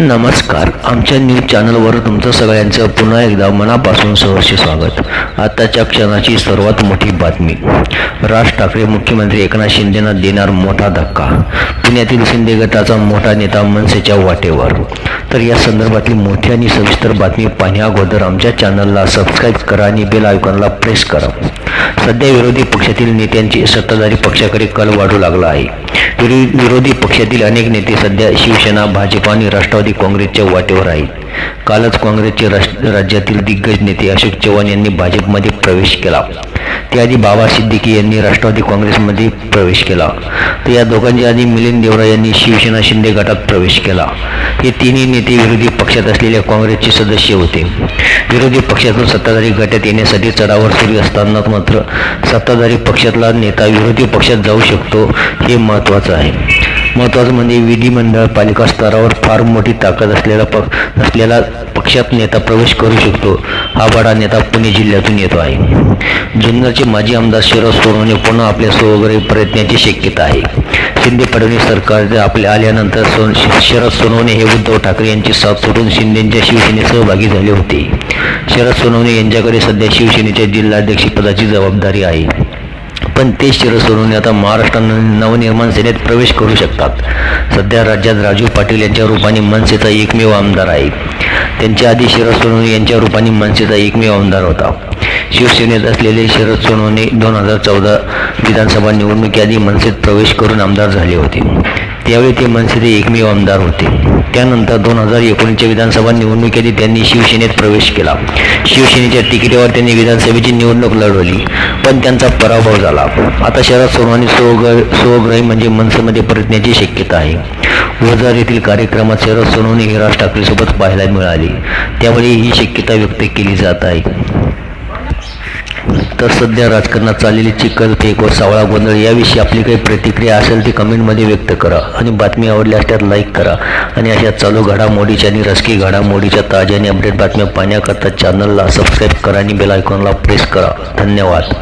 नमस्कार. आमच्या न्यूज चॅनलवर तुमचं सगळ्यांचं पुन्हा एकदा मनापासून सहर्ष स्वागत. आताच्या क्षणाची सर्वात मोठी बातमी. राज ठाकरे मुख्यमंत्री एकनाथ शिंदेंना देणार मोठा धक्का. पुण्यातील शिंदे गटाचा मोठा नेता मनसेच्या वाटेवर. तर या संदर्भातली मोठी आणि सविस्तर बातमी पाहण्या अगोदर आमच्या चॅनलला सबस्क्राईब करा आणि बेल आयकॉनला प्रेस करा. सध्या विरोधी पक्षातील नेत्यांची सत्ताधारी पक्षाकडे कल वाढू लागला आहे. विरोधी पक्षातील अनेक नेते सध्या शिवसेना, भाजप आणि राष्ट्रवादी काँग्रेसच्या वाटेवर आहेत. कालच काँग्रेसचे राज्यातील दिग्गज नेते अशोक चव्हाण यांनी भाजपमध्ये प्रवेश केला. त्याआधी बाबा सिद्दीकी यांनी राष्ट्रवादी काँग्रेसमध्ये प्रवेश केला. तर या दोघांच्या आधी मिलिंद देवरा यांनी शिवसेना शिंदे गटात प्रवेश केला. हे तिन्ही नेते विरोधी पक्षात असलेल्या काँग्रेसचे सदस्य होते. विरोधी पक्षातून सत्ताधारी गटात येण्यासाठी चढावर सुरू असताना मात्र सत्ताधारी पक्षातला नेता विरोधी पक्षात जाऊ शकतो हे महत्त्वाचं आहे. महत्त्वाचं म्हणजे विधिमंडळ पालिका स्तरावर फार मोठी ताकद असलेला पक्षात नेता प्रवेश करू शकतो. हा बडा नेता पुणे जिल्ह्यातून येतो आहे. जुन्नरचे माजी आमदार शरद सोनवणे पुन्हा आपल्या स्वगृही प्रयत्नाची शक्यता आहे. शिंदे फडणवीस सरकार आल्यानंतर शरद सोनवणे हे उद्धव ठाकरे यांची साथ सोडून शिंदेंच्या शिवसेनेत सहभागी झाले होते. शरद सोनवणे यांच्याकडे सध्या शिवसेनेच्या जिल्हाध्यक्षपदाची जबाबदारी आहे. पण ते शरद सोनवणे आता महाराष्ट्र नवनिर्माण सेनेत प्रवेश करू शकतात. सध्या राज्यात राजू पाटील यांच्या रूपाने मनसेचा एकमेव आमदार आहे. त्यांच्या आधी शरद सोनवणे यांच्या रूपाने मनसेचा एकमेव आमदार होता. शिवसेनेत असलेले शरद सोनवणे 2014 विधानसभा निवडणुकीआधी मनसेत प्रवेश करून आमदार झाले होते. त्यावेळी ते मनसेचे एकमेव आमदार होते. त्यानंतर 2019च्या विधानसभा निवडणुकीआधी त्यांनी शिवसेनेत प्रवेश केला. शिवसेनेच्या तिकिटावर त्यांनी विधानसभेची निवडणूक लढवली, पण त्यांचा पराभव झाला. आता शरद सोनवणे स्वगृही म्हणजे मनसेमध्ये परतण्याची शक्यता आहे. ओझर येथील कार्यक्रमात शरद सोनवणे हे राज ठाकरेसोबत पाहायला मिळाले. त्यामुळे ही शक्यता व्यक्त केली जात आहे. तर सध्या राजकारणात चाललेली चिखलफेक व सावळा गोंधळ याविषयी आपली काही प्रतिक्रिया असेल ती कमेंटमध्ये व्यक्त करा आणि बातमी आवडल्यास त्यात लाईक करा. आणि अशा चालू घडामोडीच्या आणि राजकीय घडामोडीच्या ताज्या आणि अपडेट बातम्या पाहण्याकरता चॅनलला सबस्क्राईब करा आणि बेल आयकॉनला प्रेस करा. धन्यवाद.